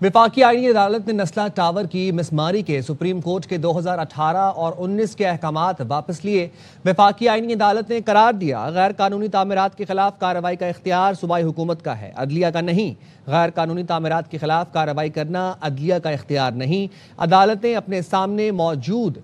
وفاقی آئینی عدالت نے نسلہ ٹاور کی مسماری کے سپریم کورٹ کے 2018 اور 19 کے احکامات واپس لیے۔ وفاقی آئینی عدالت نے قرار دیا غیر قانونی تعمیرات کے خلاف کارروائی کا اختیار صوبائی حکومت کا ہے، عدلیہ کا نہیں۔ غیر قانونی تعمیرات کے خلاف کارروائی کرنا عدلیہ کا اختیار نہیں۔ عدالتیں اپنے سامنے موجود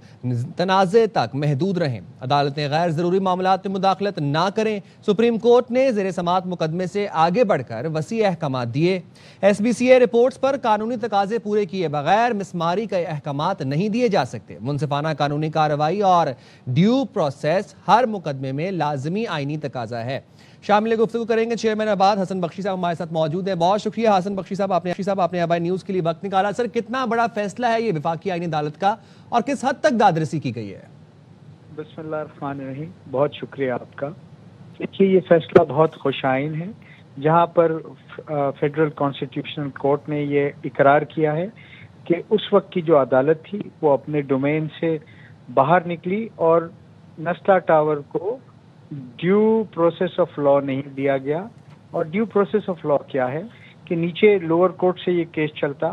تنازع تک محدود رہیں، عدالتیں غیر ضروری معاملات میں مداخلت نہ کریں۔ سپریم کورٹ نے زیر سماعت مقدمے سے آگے بڑھ کر وسیع احکامات دیے۔ ایس بی سی اے رپورٹس پر قانونی تقاضے پورے کیے بغیر مسماری کے احکامات نہیں دیے جا سکتے۔ منصفانہ قانونی کارروائی اور ڈیو پروسیس ہر مقدمے میں لازمی آئینی تقاضا ہے۔ شامل گفتگو کریں گے چیئرمین آباد حسن بخشی صاحب ہمارے ساتھ موجود ہیں۔ بہت شکریہ حسن بخشی صاحب، آپ نے آبائی نیوز کے لیے وقت نکالا۔ سر، کتنا بڑا فیصلہ ہے یہ وفاقی آئینی عدالت کا اور کس حد تک داد رسی کی گئی ہے؟ بسم اللہ الرحمن الرحیم، بہت شکریہ آپ کا۔ دیکھیے، یہ فیصلہ بہت خوش آئین ہے، جہاں پر فیڈرل کانسٹیٹیوشنل کورٹ نے یہ اقرار کیا ہے کہ اس وقت کی جو عدالت تھی وہ اپنے ڈومین سے باہر نکلی اور نسلہ ٹاور کو ڈیو پروسیس آف لا نہیں دیا گیا۔ اور ڈیو پروسیس آف لا کیا ہے کہ نیچے لوور کورٹ سے یہ کیس چلتا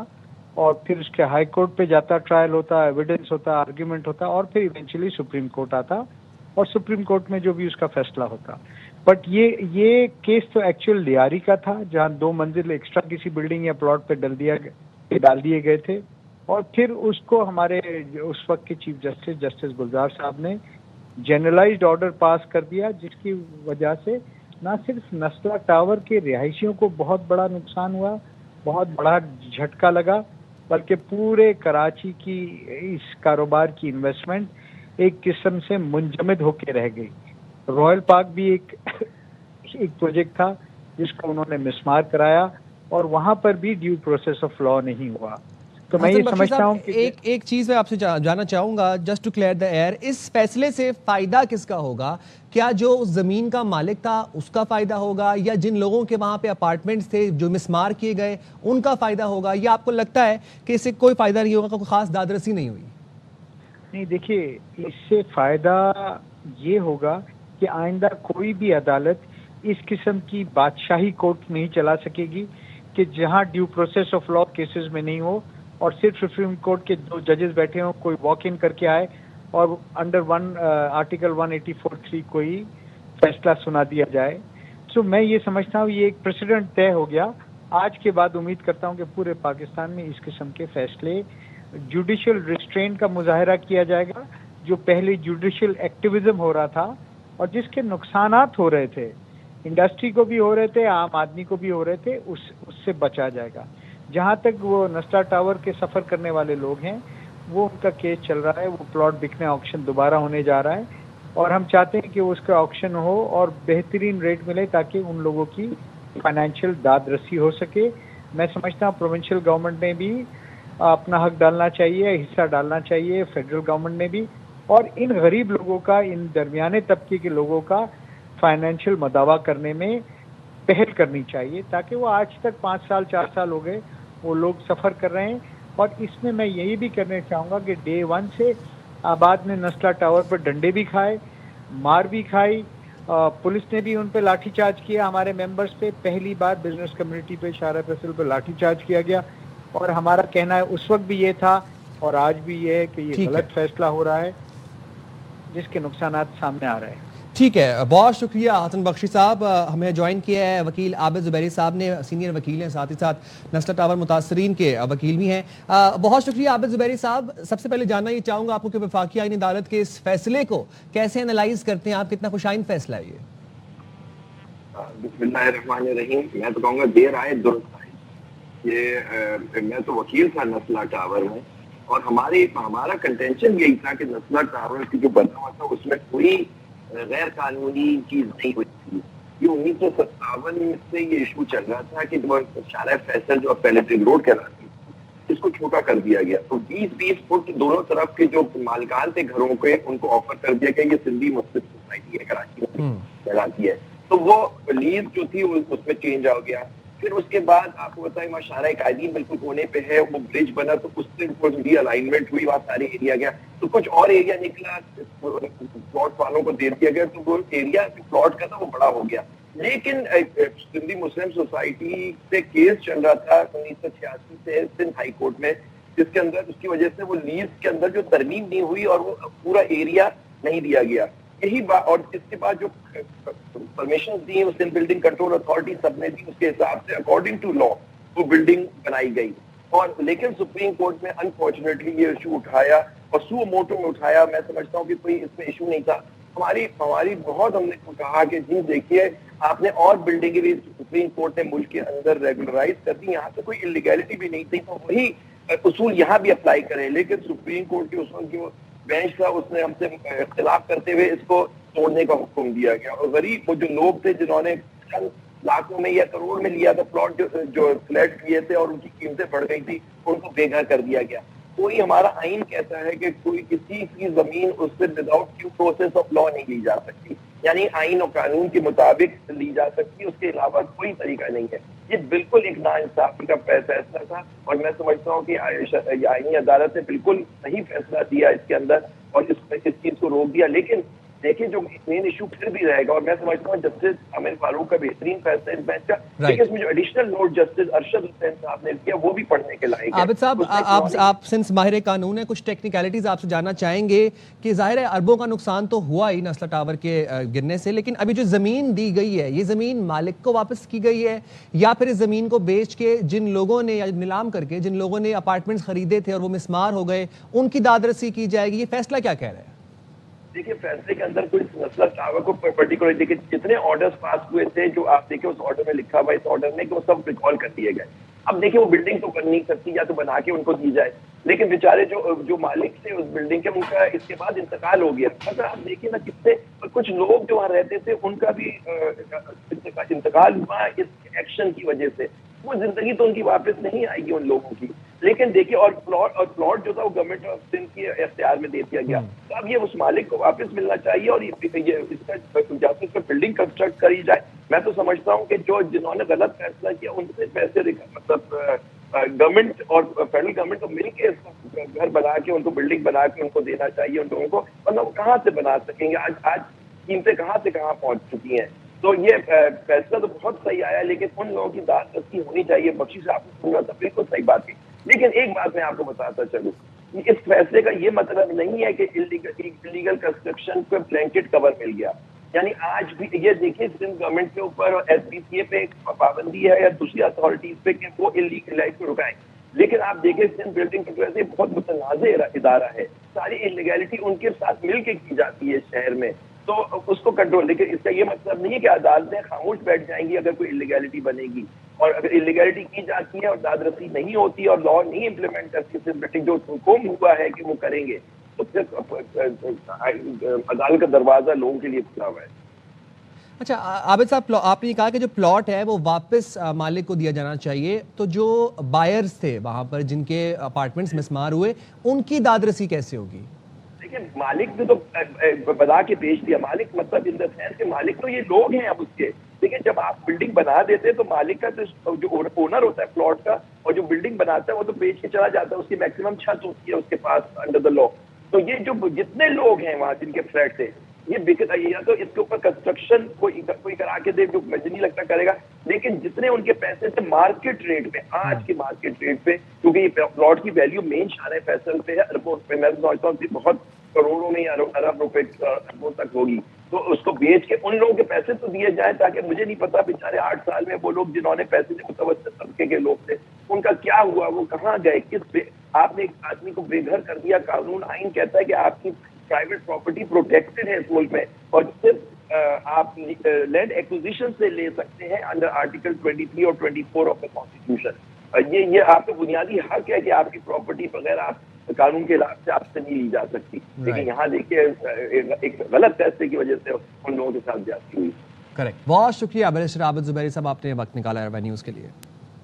اور پھر اس کے ہائی کورٹ پہ جاتا، ٹرائل ہوتا، ایویڈنس ہوتا، آرگیومنٹ ہوتا اور پھر ایونچولی سپریم کورٹ آتا اور سپریم کورٹ میں جو بھی اس کا فیصلہ ہوتا۔ بٹ یہ کیس تو ایکچوئل ڈیاری کا تھا، جہاں 2 منزل ایکسٹرا کسی بلڈنگ یا پلاٹ پہ ڈال دیے گئے تھے، اور پھر اس کو ہمارے اس وقت کے چیف جسٹس گلزار صاحب نے جنرلائزڈ آرڈر پاس کر دیا، جس کی وجہ سے نہ صرف نسلہ ٹاور کے رہائشیوں کو بہت بڑا نقصان ہوا، بہت بڑا جھٹکا لگا، بلکہ پورے کراچی کی اس کاروبار کی انویسٹمنٹ ایک قسم سے منجمد ہو کے رہ گئی۔ رائل پارک بھی ایک پروجیکٹ تھا جس کو انہوں نے مسمار کرایا، اور وہاں پر بھی ڈیو پروسیس آف لا نہیں ہوا۔ تو میں یہ سمجھتا ہوں کہ ایک چیز میں آپ سے جاننا چاہوں گا، just to clear the air, اس فیصلے سے فائدہ کس کا ہوگا؟ کیا جو زمین کا مالک تھا اس کا فائدہ ہوگا، یا جن لوگوں کے وہاں پہ اپارٹمنٹس تھے جو مسمار کیے گئے ان کا فائدہ ہوگا، یا آپ کو لگتا ہے کہ اس سے کوئی فائدہ نہیں ہوگا، کوئی خاص داد رسی نہیں ہوئی؟ نہیں، دیکھیے، اس سے فائدہ یہ ہوگا کہ آئندہ کوئی بھی عدالت اس قسم کی بادشاہی کورٹ نہیں چلا سکے گی کہ جہاں due process of law cases میں نہیں ہو اور صرف سپریم کورٹ کے 2 ججز بیٹھے ہوں، کوئی واک ان کر کے آئے اور انڈر آرٹیکل 184(3) کوئی فیصلہ سنا دیا جائے۔ سو میں یہ سمجھتا ہوں یہ ایک پریسیڈنٹ طے ہو گیا۔ آج کے بعد امید کرتا ہوں کہ پورے پاکستان میں اس قسم کے فیصلے جوڈیشل ریسٹرینٹ کا مظاہرہ کیا جائے گا، جو پہلے جوڈیشل ایکٹیویزم ہو رہا تھا اور جس کے نقصانات ہو رہے تھے، انڈسٹری کو بھی ہو رہے تھے، عام آدمی کو بھی ہو رہے تھے، اس سے بچا جائے گا۔ جہاں تک وہ نسلہ ٹاور کے سفر کرنے والے لوگ ہیں، وہ ان کا کیس چل رہا ہے، وہ پلاٹ بکنے آکشن دوبارہ ہونے جا رہا ہے، اور ہم چاہتے ہیں کہ اس کا آکشن ہو اور بہترین ریٹ ملے تاکہ ان لوگوں کی فائنینشیل داد رسی ہو سکے۔ میں سمجھتا ہوں پروونشل گورنمنٹ نے بھی اپنا حق ڈالنا چاہیے، حصہ ڈالنا چاہیے، فیڈرل گورنمنٹ نے بھی، اور ان غریب لوگوں کا، ان درمیانے طبقے کے لوگوں کا فائنینشیل مداوع کرنے میں پہل کرنی چاہیے، تاکہ وہ آج تک 5 سال 4 سال ہو گئے وہ لوگ سفر کر رہے ہیں۔ اور اس میں یہی بھی کرنا چاہوں گا کہ ڈے 1 سے آباد نے نسلہ ٹاور پر ڈنڈے بھی کھائے، مار بھی کھائی، پولیس نے بھی ان پہ لاٹھی چارج کیا، ہمارے ممبرز پہ پہلی بار بزنس کمیونٹی پہ، شارع فیصل پہ لاٹھی چارج کیا گیا، اور ہمارا کہنا ہے اس وقت بھی یہ تھا اور آج بھی یہ ہے کہ یہ غلط فیصلہ ہو رہا ہے جس کے نقصانات سامنے آ رہے ہیں۔ ٹھیک ہے، بہت شکریہ حسن بخشی صاحب۔ ہمیں جوائن کیا ہے وکیل عابد زبیری صاحب نے، سینئر وکیل ہیں، ساتھ ہی ساتھ نسلہ ٹاور متاثرین کے وکیل بھی ہیں۔ بہت شکریہ عابد زبیری صاحب۔ سب سے پہلے جاننا یہ چاہوں گا آپ کو کہ وفاقی آئینی عدالت کے اس فیصلے کو کیسے اینالائز کرتے ہیں آپ؟ کتنا خوشائن فیصلہ ہے یہ؟ بسم اللہ الرحمن الرحیم۔ میں تو کہوں گا دیر آئے درست آئے۔ یہ میں تو وکیل تھا نسلہ ٹاور میں، اور ہمارا کنٹینشن یہی تھا کہ نسلہ ٹاور کی جو بنا ہوا تھا اس میں کوئی غیر قانونی چیز نہیں ہوئی تھی۔ یہ 1957 سے یہ ایشو چل رہا تھا کہ شارع فیصل جو پیلیٹنگ روڈ کہلاتی اس کو چھوٹا کر دیا گیا، تو 20-20 فٹ دونوں طرف کے جو مالکان تھے گھروں کے ان کو آفر کر دیا گیا۔ یہ سندھی مسلم سوسائٹی ہے کراچی میں کہلاتی ہے، تو وہ لیز جو تھی اس میں چینج ہو گیا۔ پھر اس کے بعد آپ کو بتائیں ماشاءاللہ قائدین بالکل کونے پہ ہے، وہ برج بنا تو اس سے ری الائنمنٹ ہوئی، وہاں سارے ایریا گیا، تو کچھ اور ایریا نکلا، پلاٹ والوں کو دے دیا گیا، تو وہ ایریا پلاٹ کا تھا وہ بڑا ہو گیا۔ لیکن سندھی مسلم سوسائٹی سے کیس چل رہا تھا 1986 سے سندھ ہائی کورٹ میں، جس کے اندر اس کی وجہ سے وہ لیز کے اندر جو ترمیم نہیں ہوئی اور وہ پورا ایریا نہیں دیا گیا، یہی بات. اور اس کے بعد جو پرمیشن دی ہیں سندھ بلڈنگ کنٹرول اتھارٹی سب نے دی، اس کے حساب سے اکارڈنگ ٹو لا وہ بلڈنگ بنائی گئی. اور لیکن سپریم کورٹ میں انفارچونیٹلی یہ ایشو اٹھایا اور سو موٹو میں اٹھایا. میں سمجھتا ہوں کہ کوئی اس میں ایشو نہیں تھا. ہماری بہت ہم نے کہا کہ جی دیکھیے آپ نے اور بلڈنگیں بھی سپریم کورٹ نے ملک کے اندر ریگولرائز کر دی، یہاں سے کوئی انلیگیلٹی بھی نہیں تھی، تو وہی اصول یہاں بھی اپلائی کریں. لیکن سپریم کورٹ کے اصول جو بینچ تھا اس نے ہم سے اختلاف کرتے ہوئے اس کو توڑنے کا حکم دیا گیا. اور غریب وہ جو لوگ تھے جنہوں نے لاکھوں میں یا کروڑ میں لیا تھا پلاٹ، جو فلیٹ لیے تھے اور ان کی قیمتیں بڑھ گئی تھی، ان کو بے گھر کر دیا گیا. کوئی ہمارا آئین کہتا ہے کہ کوئی کسی کی زمین اس سے without due process of law نہیں لی جا سکتی، یعنی آئین و قانون کے مطابق لی جا سکتی، اس کے علاوہ کوئی طریقہ نہیں ہے. یہ بالکل ایک ناانصافی کا فیصلہ تھا اور میں سمجھتا ہوں کہ آئینی عدالت نے بالکل صحیح فیصلہ دیا اس کے اندر اور اس چیز کو روک دیا. لیکن دیکھیں جو مین ایشو پھر بھی رہے گا، اور میں سمجھتا ہوں جسٹس عامر فاروق کا بہترین فیصلہ اس بینچ کا، لیکن اس میں جو ایڈیشنل نوٹ جسٹس ارشد حسین صاحب نے کیا وہ بھی پڑھنے کے لائق ہے. عابد صاحب آپ سنس ماہر قانون ہے، کچھ ٹیکنیکلٹیز آپ سے جاننا چاہیں گے کہ ظاہر ہے اربوں کا نقصان تو ہوا ہی نسلا ٹاور کے گرنے سے، لیکن ابھی جو زمین دی گئی ہے یہ زمین مالک کو واپس کی گئی ہے یا پھر اس زمین کو بیچ کے جن لوگوں نے یا نیلام کر کے جن لوگوں نے اپارٹمنٹس خریدے تھے اور وہ مسمار ہو گئے ان کی داد رسی کی جائے گی؟ یہ فیصلہ کیا کہہ رہے ہیں؟ دیکھیے فیصلے کے اندر کوئی مسئلہ ٹاور کو پرٹیکولر دیکھیں جتنے آرڈرز پاس ہوئے تھے جو آپ دیکھیں اس آرڈر میں لکھا ہوا اس آرڈر میں کہ وہ سب ریکال کر دیے گئے. اب دیکھیں وہ بلڈنگ تو کر نہیں سکتی، یا تو بنا کے ان کو دی جائے، لیکن بیچارے جو مالک تھے اس بلڈنگ کے ان کا اس کے بعد انتقال ہو گیا. اگر آپ دیکھیں نا کتنے کچھ لوگ جو وہاں رہتے تھے ان کا بھی انتقال ہوا اس ایکشن کی وجہ سے. وہ زندگی تو ان کی واپس نہیں آئے گی ان لوگوں کی. لیکن دیکھیے اور پلاٹ جو تھا وہ گورنمنٹ آف سندھ کے اختیار میں دے دیا گیا، تو اب یہ اس مالک کو واپس ملنا چاہیے اور اس کا بلڈنگ کنسٹرکٹ کری جائے. میں تو سمجھتا ہوں کہ جنہوں نے غلط فیصلہ کیا ان سے پیسے مطلب گورنمنٹ اور فیڈرل گورنمنٹ کو مل کے گھر بنا کے ان کو بلڈنگ بنا کے ان کو دینا چاہیے ان لوگوں کو، ورنہ وہ کہاں سے بنا سکیں گے؟ آج قیمتیں کہاں سے کہاں پہنچ چکی ہیں. تو یہ فیصلہ تو بہت صحیح آیا، لیکن ان لوگوں کی داد رسی ہونی چاہیے. بخشی صاحب نے سنا تھا، بالکل صحیح بات ہے. لیکن ایک بات میں آپ کو بتاتا چلوں، اس فیصلے کا یہ مطلب نہیں ہے کہ انلیگل کنسٹرکشن کو بلینکٹ کور مل گیا. یعنی آج بھی یہ دیکھیں سندھ گورنمنٹ کے اوپر اور ایس بی سی اے پہ پابندی ہے یا دوسری اتھارٹیز پہ کہ وہ انلیگلائز کو رکائیں، لیکن آپ دیکھیں سندھ بلڈنگ کنٹرول سے بہت متنازع ادارہ ہے، ساری انلیگلٹی ان کے ساتھ مل کے کی جاتی ہے شہر میں، تو اس کو کنٹرول. لیکن اس کا یہ مطلب نہیں ہے کہ عدالتیں خاموش بیٹھ جائیں گی اگر کوئی انلیگلٹی بنے گی، اور اگر انلیگلٹی کی جاتی ہے اور داد رسی نہیں ہوتی اور لا نہیں امپلیمنٹ کرتی جو حکم ہوا ہے کہ وہ کریں گے، تو پھر عدالت کا دروازہ لوگوں کے لیے کھلا ہوا ہے. اچھا عابد صاحب، آپ نے یہ کہا کہ جو پلاٹ ہے وہ واپس مالک کو دیا جانا چاہیے، تو جو بائرز تھے وہاں پر جن کے اپارٹمنٹس مسمار ہوئے ان کی داد رسی کیسے ہوگی؟ مالک نے تو بنا کے بیچ دیا. مالک مطلب ان دا سینس کہ مالک تو یہ لوگ ہیں اب اس کے. لیکن جب آپ بلڈنگ بنا دیتے تو مالک کا جو اونر ہوتا ہے پلاٹ کا اور جو بلڈنگ بناتا ہے وہ تو بیچ کے چلا جاتا ہے، اس کی میکسیمم چھت ہوتی ہے اس کے پاس انڈر دا لا. تو یہ جو جتنے لوگ ہیں وہاں جن کے فلیٹ تھے یہ بکتا ہے، یا تو اس کے اوپر کنسٹرکشن کوئی کرا کے دے جو مجھے نہیں لگتا کرے گا، لیکن جتنے ان کے پیسے تھے مارکیٹ ریٹ پہ، آج کے مارکیٹ ریٹ پہ، کیونکہ یہ پلاٹ کی ویلیو مین شارع فیصل پہ ہے، اربوں پہ، میں سمجھتا ہوں کہ بہت کروڑوں میں یا ارب روپے اربوں تک ہوگی. تو اس کو بیچ کے ان لوگوں کے پیسے تو دیے جائیں، تاکہ مجھے نہیں پتا بیچارے 8 سال میں وہ لوگ جنہوں نے پیسے سے متوسط طبقے کے لوگ تھے ان کا کیا ہوا، وہ کہاں گئے، آپ نے ایک آدمی کو بے گھر کر دیا. قانون آئین کہتا ہے کہ آپ کی پرائیویٹ پراپرٹی پروٹیکٹڈ ہے اس ملک میں اور صرف آپ لینڈ ایکوزیشن سے لے سکتے ہیں انڈر آرٹیکل 23 اور 24 آف دا کانسٹیٹیوشن. یہ آپ کا بنیادی حق ہے کہ آپ کی پراپرٹی بغیر آپ قانون کے علاوہ سے آپ سے نہیں لی جا سکتی. لیکن یہاں دیکھیے ایک غلط فیصلے کی وجہ سے ان لوگوں کے ساتھ زیادتی ہوئی. کریکٹ. بہت شکریہ بیرسٹر عابد زبیری صاحب، آپ نے وقت نکالا ہے نیوز کے لیے.